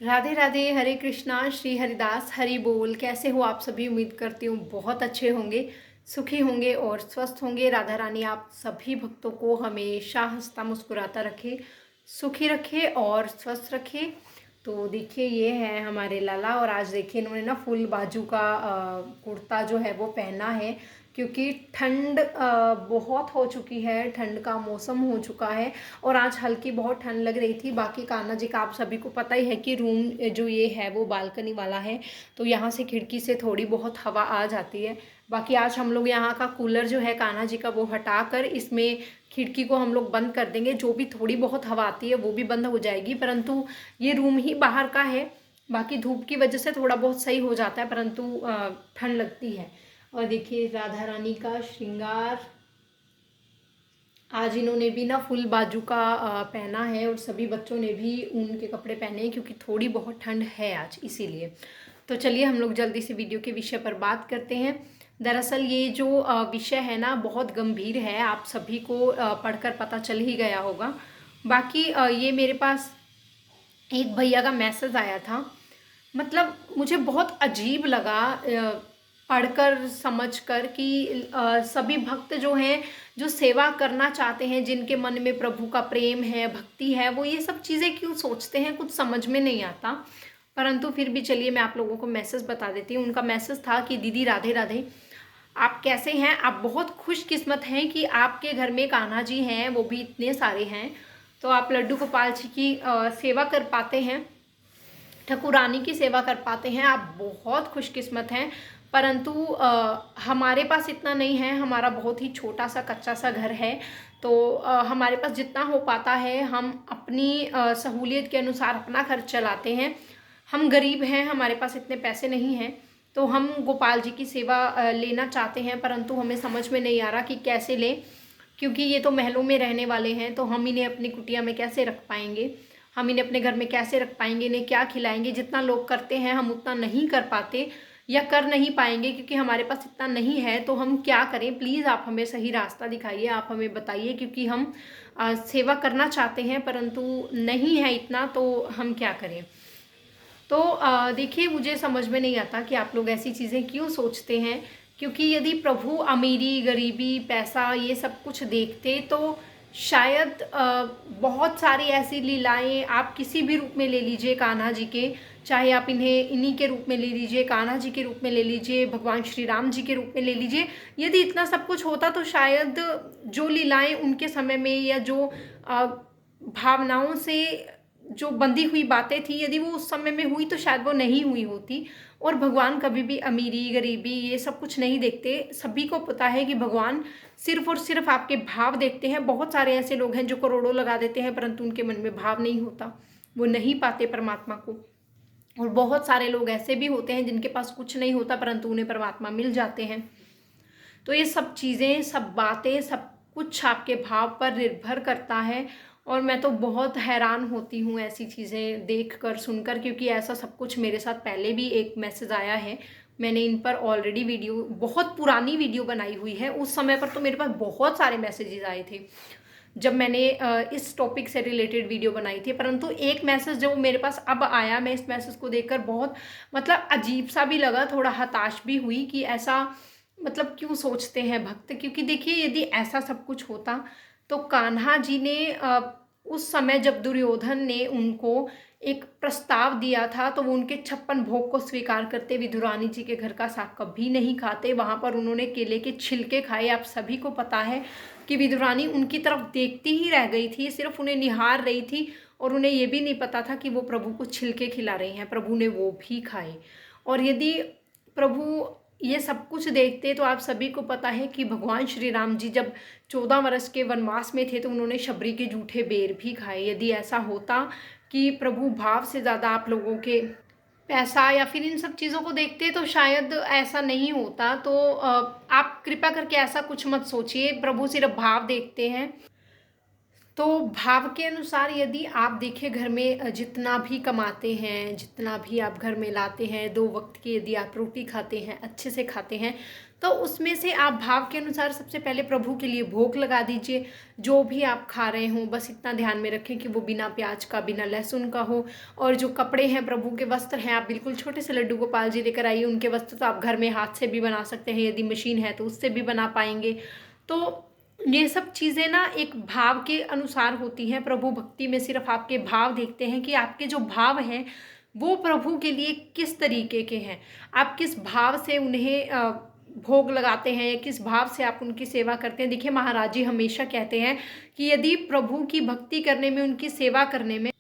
राधे राधे, हरे कृष्णा, श्री हरिदास, हरि बोल। कैसे हो आप सभी? उम्मीद करती हूँ बहुत अच्छे होंगे, सुखी होंगे और स्वस्थ होंगे। राधा रानी आप सभी भक्तों को हमेशा हंसता मुस्कुराता रखे, सुखी रखे और स्वस्थ रखे। तो देखिए ये है हमारे लाला, और आज देखिए इन्होंने ना फुल बाजू का कुर्ता जो है वो पहना है, क्योंकि ठंड बहुत हो चुकी है, ठंड का मौसम हो चुका है और आज हल्की बहुत ठंड लग रही थी। बाकी कान्हा जी का आप सभी को पता ही है कि रूम जो ये है वो बालकनी वाला है, तो यहाँ से खिड़की से थोड़ी बहुत हवा आ जाती है। बाकी आज हम लोग यहाँ का कूलर जो है कान्हा जी का वो हटा कर इसमें खिड़की को हम लोग बंद कर देंगे। जो भी थोड़ी बहुत हवा आती है वो भी बंद हो जाएगी, परंतु ये रूम ही बाहर का है। बाकी धूप की वजह से थोड़ा बहुत सही हो जाता है, परंतु ठंड लगती है। और देखिए राधा रानी का श्रृंगार आज इन्होंने भी ना फुल बाजू का पहना है, और सभी बच्चों ने भी ऊन के कपड़े पहने हैं क्योंकि थोड़ी बहुत ठंड है आज, इसीलिए। तो चलिए हम लोग जल्दी से वीडियो के विषय पर बात करते हैं। दरअसल ये जो विषय है ना बहुत गंभीर है, आप सभी को पढ़कर पता चल ही गया होगा। बाकी ये मेरे पास एक भैया का मैसेज आया था, मतलब मुझे बहुत अजीब लगा पढ़कर समझकर कि सभी भक्त जो हैं, जो सेवा करना चाहते हैं, जिनके मन में प्रभु का प्रेम है, भक्ति है, वो ये सब चीज़ें क्यों सोचते हैं, कुछ समझ में नहीं आता। परंतु फिर भी चलिए मैं आप लोगों को मैसेज बता देती हूँ। उनका मैसेज था कि दीदी राधे राधे, आप कैसे हैं? आप बहुत खुशकिस्मत हैं कि आपके घर में कान्हा जी हैं, वो भी इतने सारे हैं। तो आप लड्डू गोपाल जी की सेवा कर पाते हैं, ठाकुरानी की सेवा कर पाते हैं, आप बहुत खुशकिस्मत हैं। परंतु हमारे पास इतना नहीं है, हमारा बहुत ही छोटा सा कच्चा सा घर है। तो हमारे पास जितना हो पाता है हम अपनी सहूलियत के अनुसार अपना खर्च चलाते हैं। हम गरीब हैं, हमारे पास इतने पैसे नहीं हैं, तो हम गोपाल जी की सेवा लेना चाहते हैं, परंतु हमें समझ में नहीं आ रहा कि कैसे लें, क्योंकि ये तो महलों में रहने वाले हैं, तो हम इन्हें अपनी कुटिया में कैसे रख पाएंगे, हम इन्हें अपने घर में कैसे रख पाएंगे, इन्हें क्या खिलाएंगे। जितना लोग करते हैं हम उतना नहीं कर पाते या कर नहीं पाएंगे, क्योंकि हमारे पास इतना नहीं है। तो हम क्या करें? प्लीज़ आप हमें सही रास्ता दिखाइए, आप हमें बताइए, क्योंकि हम सेवा करना चाहते हैं परंतु नहीं है इतना, तो हम क्या करें? तो देखिए मुझे समझ में नहीं आता कि आप लोग ऐसी चीज़ें क्यों सोचते हैं, क्योंकि यदि प्रभु अमीरी गरीबी पैसा ये सब कुछ देखते तो शायद बहुत सारी ऐसी लीलाएं आप किसी भी रूप में ले लीजिए कान्हा जी के, चाहे आप इन्हें इन्हीं के रूप में ले लीजिए, कान्हा जी के रूप में ले लीजिए, भगवान श्री राम जी के रूप में ले लीजिए। यदि इतना सब कुछ होता तो शायद जो लीलाएं उनके समय में या जो भावनाओं से जो बंधी हुई बातें थी, यदि वो उस समय में हुई तो शायद वो नहीं हुई होती। और भगवान कभी भी अमीरी गरीबी ये सब कुछ नहीं देखते। सभी को पता है कि भगवान सिर्फ और सिर्फ आपके भाव देखते हैं। बहुत सारे ऐसे लोग हैं जो करोड़ों लगा देते हैं परंतु उनके मन में भाव नहीं होता, वो नहीं पाते परमात्मा को। और बहुत सारे लोग ऐसे भी होते हैं जिनके पास कुछ नहीं होता परंतु उन्हें परमात्मा मिल जाते हैं। तो ये सब चीज़ें, सब बातें, सब कुछ आपके भाव पर निर्भर करता है। और मैं तो बहुत हैरान होती हूँ ऐसी चीज़ें देख कर सुनकर, क्योंकि ऐसा सब कुछ मेरे साथ पहले भी एक मैसेज आया है। मैंने इन पर ऑलरेडी वीडियो, बहुत पुरानी वीडियो बनाई हुई है। उस समय पर तो मेरे पास बहुत सारे मैसेजेस आए थे जब मैंने इस टॉपिक से रिलेटेड वीडियो बनाई थी। परंतु एक मैसेज जो मेरे पास अब आया, मैं इस मैसेज को देखकर बहुत मतलब अजीब सा भी लगा, थोड़ा हताश भी हुई कि ऐसा मतलब क्यों सोचते हैं भक्त। क्योंकि देखिए यदि ऐसा सब कुछ होता तो कान्हा जी ने उस समय जब दुर्योधन ने उनको एक प्रस्ताव दिया था तो वो उनके 56 भोग को स्वीकार करते विदुरानी जी के घर का साग कभी नहीं खाते। वहाँ पर उन्होंने केले के छिलके खाए। आप सभी को पता है कि विदुरानी उनकी तरफ देखती ही रह गई थी, सिर्फ उन्हें निहार रही थी, और उन्हें ये भी नहीं पता था कि वो प्रभु को छिलके खिला रही हैं। प्रभु ने वो भी खाए। और यदि प्रभु ये सब कुछ देखते तो आप सभी को पता है कि भगवान श्री राम जी जब 14 वर्ष के वनवास में थे तो उन्होंने शबरी के जूठे बेर भी खाए। यदि ऐसा होता कि प्रभु भाव से ज़्यादा आप लोगों के पैसा या फिर इन सब चीज़ों को देखते तो शायद ऐसा नहीं होता। तो आप कृपा करके ऐसा कुछ मत सोचिए, प्रभु सिर्फ भाव देखते हैं। तो भाव के अनुसार यदि आप देखिए घर में जितना भी कमाते हैं, जितना भी आप घर में लाते हैं, 2 वक्त की यदि आप रोटी खाते हैं, अच्छे से खाते हैं, तो उसमें से आप भाव के अनुसार सबसे पहले प्रभु के लिए भोग लगा दीजिए। जो भी आप खा रहे हो बस इतना ध्यान में रखें कि वो बिना प्याज का, बिना लहसुन का हो। और जो कपड़े हैं, प्रभु के वस्त्र हैं, आप बिल्कुल छोटे से लड्डू गोपाल जी लेकर आइए। उनके वस्त्र तो आप घर में हाथ से भी बना सकते हैं, यदि मशीन है तो उससे भी बना पाएंगे। तो ये सब चीज़ें ना एक भाव के अनुसार होती हैं। प्रभु भक्ति में सिर्फ आपके भाव देखते हैं कि आपके जो भाव हैं वो प्रभु के लिए किस तरीके के हैं। आप किस भाव से उन्हें भोग लगाते हैं, किस भाव से आप उनकी सेवा करते हैं। देखिए, महाराज जी हमेशा कहते हैं कि यदि प्रभु की भक्ति करने में, उनकी सेवा करने में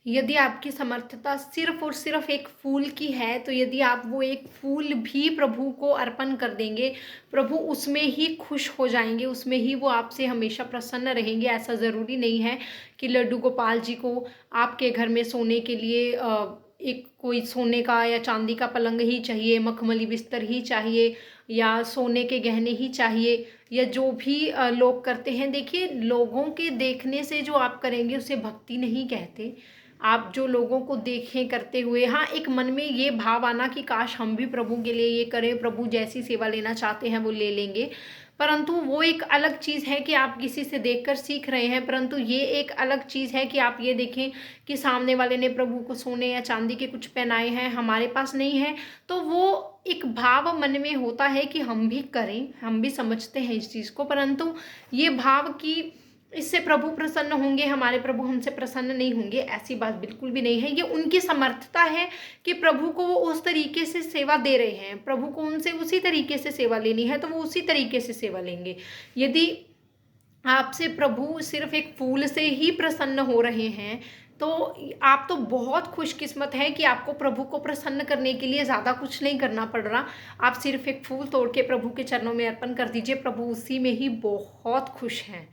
यदि आपकी समर्थता सिर्फ और सिर्फ एक फूल की है, तो यदि आप वो एक फूल भी प्रभु को अर्पण कर देंगे, प्रभु उसमें ही खुश हो जाएंगे, उसमें ही वो आपसे हमेशा प्रसन्न रहेंगे। ऐसा ज़रूरी नहीं है कि लड्डू गोपाल जी को आपके घर में सोने के लिए एक कोई सोने का या चांदी का पलंग ही चाहिए, मखमली बिस्तर ही चाहिए, या सोने के गहने ही चाहिए, या जो भी लोग करते हैं। देखिए, लोगों के देखने से जो आप करेंगे उसे भक्ति नहीं कहते। आप जो लोगों को देखें करते हुए, हाँ, एक मन में ये भाव आना कि काश हम भी प्रभु के लिए ये करें, प्रभु जैसी सेवा लेना चाहते हैं वो ले लेंगे, परंतु वो एक अलग चीज़ है कि आप किसी से देखकर सीख रहे हैं। परंतु ये एक अलग चीज़ है कि आप ये देखें कि सामने वाले ने प्रभु को सोने या चांदी के कुछ पहनाए हैं, हमारे पास नहीं है, तो वो एक भाव मन में होता है कि हम भी करें, हम भी समझते हैं इस चीज़ को। परंतु ये भाव कि इससे प्रभु प्रसन्न होंगे, हमारे प्रभु हमसे प्रसन्न नहीं होंगे, ऐसी बात बिल्कुल भी नहीं है। ये उनकी समर्थता है कि प्रभु को वो उस तरीके से सेवा दे रहे हैं, प्रभु को उनसे उसी तरीके से सेवा लेनी है तो वो उसी तरीके से सेवा लेंगे। यदि आपसे प्रभु सिर्फ एक फूल से ही प्रसन्न हो रहे हैं तो आप तो बहुत खुशकिस्मत हैं कि आपको प्रभु को प्रसन्न करने के लिए ज़्यादा कुछ नहीं करना पड़ रहा। आप सिर्फ एक फूल तोड़ के प्रभु के चरणों में अर्पण कर दीजिए, प्रभु उसी में ही बहुत खुश हैं।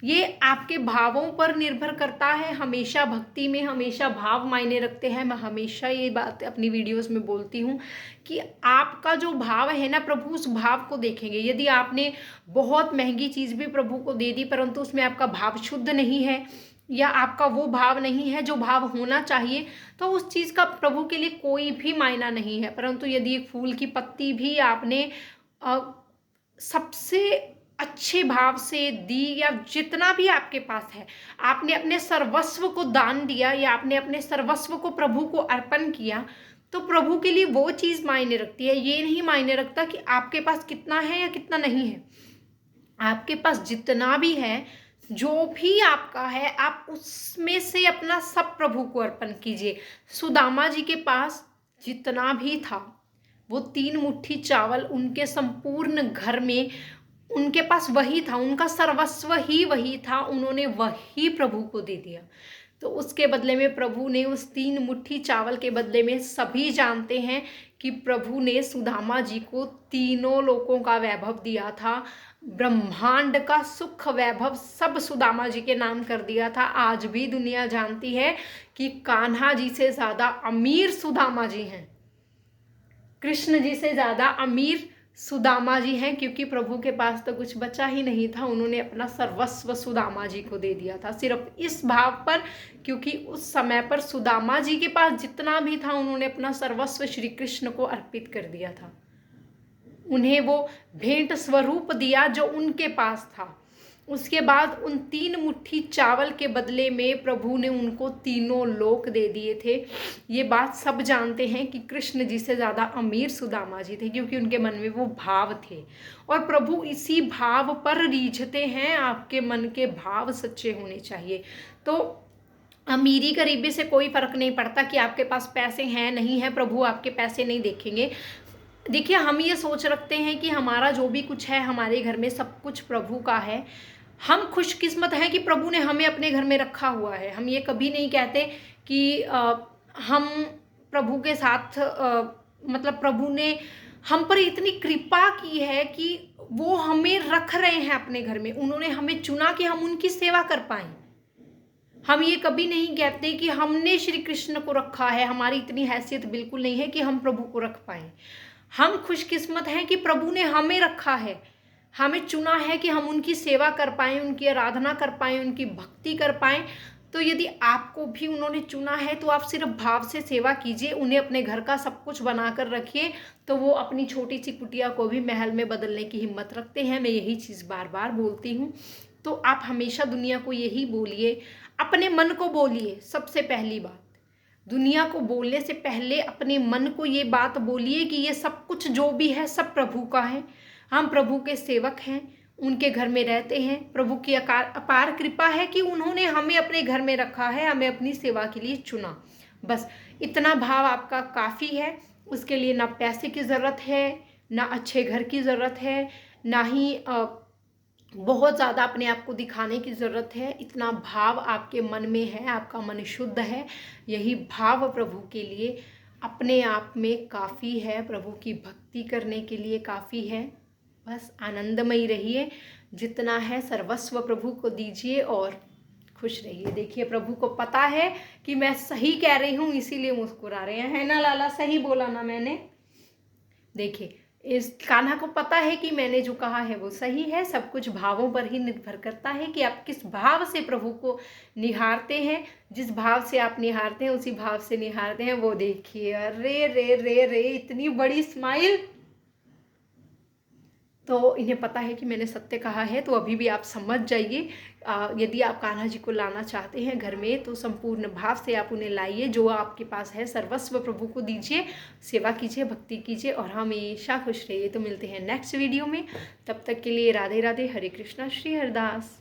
ये आपके भावों पर निर्भर करता है। हमेशा भक्ति में हमेशा भाव मायने रखते हैं। मैं हमेशा ये बात अपनी वीडियोस में बोलती हूँ कि आपका जो भाव है ना, प्रभु उस भाव को देखेंगे। यदि आपने बहुत महंगी चीज़ भी प्रभु को दे दी परंतु उसमें आपका भाव शुद्ध नहीं है या आपका वो भाव नहीं है जो भाव होना चाहिए, तो उस चीज़ का प्रभु के लिए कोई भी मायना नहीं है। परंतु यदि एक फूल की पत्ती भी आपने सबसे अच्छे भाव से दी, या जितना भी आपके पास है, आपने अपने सर्वस्व को दान दिया या आपने अपने सर्वस्व को प्रभु को अर्पण किया, तो प्रभु के लिए वो चीज़ मायने रखती है। ये नहीं मायने रखता कि आपके पास कितना है या कितना नहीं है। आपके पास जितना भी है, जो भी आपका है, आप उसमें से अपना सब प्रभु को अर्पण कीजिए। सुदामा जी के पास जितना भी था, वो 3 मुट्ठी चावल उनके संपूर्ण घर में उनके पास वही था, उनका सर्वस्व ही वही था, उन्होंने वही प्रभु को दे दिया। तो उसके बदले में प्रभु ने उस 3 मुट्ठी चावल के बदले में, सभी जानते हैं कि प्रभु ने सुदामा जी को तीनों लोकों का वैभव दिया था, ब्रह्मांड का सुख वैभव सब सुदामा जी के नाम कर दिया था। आज भी दुनिया जानती है कि कान्हा जी से ज़्यादा अमीर सुदामा जी हैं, कृष्ण जी से ज़्यादा अमीर सुदामा जी हैं, क्योंकि प्रभु के पास तो कुछ बचा ही नहीं था। उन्होंने अपना सर्वस्व सुदामा जी को दे दिया था, सिर्फ इस भाव पर, क्योंकि उस समय पर सुदामा जी के पास जितना भी था उन्होंने अपना सर्वस्व श्री कृष्ण को अर्पित कर दिया था। उन्हें वो भेंट स्वरूप दिया जो उनके पास था। उसके बाद उन 3 मुट्ठी चावल के बदले में प्रभु ने उनको तीनों लोक दे दिए थे। ये बात सब जानते हैं कि कृष्ण जी से ज़्यादा अमीर सुदामा जी थे, क्योंकि उनके मन में वो भाव थे और प्रभु इसी भाव पर रीझते हैं। आपके मन के भाव सच्चे होने चाहिए। तो अमीरी गरीबी से कोई फ़र्क नहीं पड़ता कि आपके पास पैसे हैं नहीं है, प्रभु आपके पैसे नहीं देखेंगे। देखिए, हम ये सोच रखते हैं कि हमारा जो भी कुछ है हमारे घर में सब कुछ प्रभु का है। हम खुशकिस्मत हैं कि प्रभु ने हमें अपने घर में रखा हुआ है। हम ये कभी नहीं कहते कि हम प्रभु के साथ मतलब प्रभु ने हम पर इतनी कृपा की है कि वो हमें रख रहे हैं अपने घर में। उन्होंने हमें चुना कि हम उनकी सेवा कर पाएँ। हम ये कभी नहीं कहते कि हमने श्री कृष्ण को रखा है, हमारी इतनी हैसियत बिल्कुल नहीं है कि हम प्रभु को रख पाएँ। हम खुशकिस्मत हैं कि प्रभु ने हमें रखा है, हमें चुना है कि हम उनकी सेवा कर पाएँ, उनकी आराधना कर पाएँ, उनकी भक्ति कर पाएँ। तो यदि आपको भी उन्होंने चुना है तो आप सिर्फ भाव से सेवा कीजिए, उन्हें अपने घर का सब कुछ बनाकर रखिए, तो वो अपनी छोटी सी कुटिया को भी महल में बदलने की हिम्मत रखते हैं। मैं यही चीज़ बार बार बोलती हूँ। तो आप हमेशा दुनिया को यही बोलिए, अपने मन को बोलिए। सबसे पहली बात, दुनिया को बोलने से पहले अपने मन को ये बात बोलिए कि ये सब कुछ जो भी है सब प्रभु का है, हम प्रभु के सेवक हैं, उनके घर में रहते हैं। प्रभु की अपार कृपा है कि उन्होंने हमें अपने घर में रखा है, हमें अपनी सेवा के लिए चुना। बस इतना भाव आपका काफ़ी है। उसके लिए ना पैसे की ज़रूरत है, ना अच्छे घर की ज़रूरत है, ना ही बहुत ज़्यादा अपने आप को दिखाने की ज़रूरत है। इतना भाव आपके मन में है, आपका मन शुद्ध है, यही भाव प्रभु के लिए अपने आप में काफ़ी है, प्रभु की भक्ति करने के लिए काफ़ी है। बस आनंदमयी रहिए, जितना है सर्वस्व प्रभु को दीजिए और खुश रहिए। देखिए प्रभु को पता है कि मैं सही कह रही हूँ, इसीलिए मुस्कुरा रहे हैं, है ना लाला? सही बोला ना मैंने? देखिए इस कान्हा को पता है कि मैंने जो कहा है वो सही है। सब कुछ भावों पर ही निर्भर करता है कि आप किस भाव से प्रभु को निहारते हैं। जिस भाव से आप निहारते हैं उसी भाव से निहारते हैं। वो देखिए, अरे रे रे रे, इतनी बड़ी स्माइल। तो इन्हें पता है कि मैंने सत्य कहा है, तो अभी भी आप समझ जाइए। यदि आप कान्हा जी को लाना चाहते हैं घर में तो संपूर्ण भाव से आप उन्हें लाइए, जो आपके पास है सर्वस्व प्रभु को दीजिए, सेवा कीजिए, भक्ति कीजिए और हमेशा खुश रहिए। तो मिलते हैं नेक्स्ट वीडियो में, तब तक के लिए राधे राधे, हरे कृष्णा, श्री हरिदास।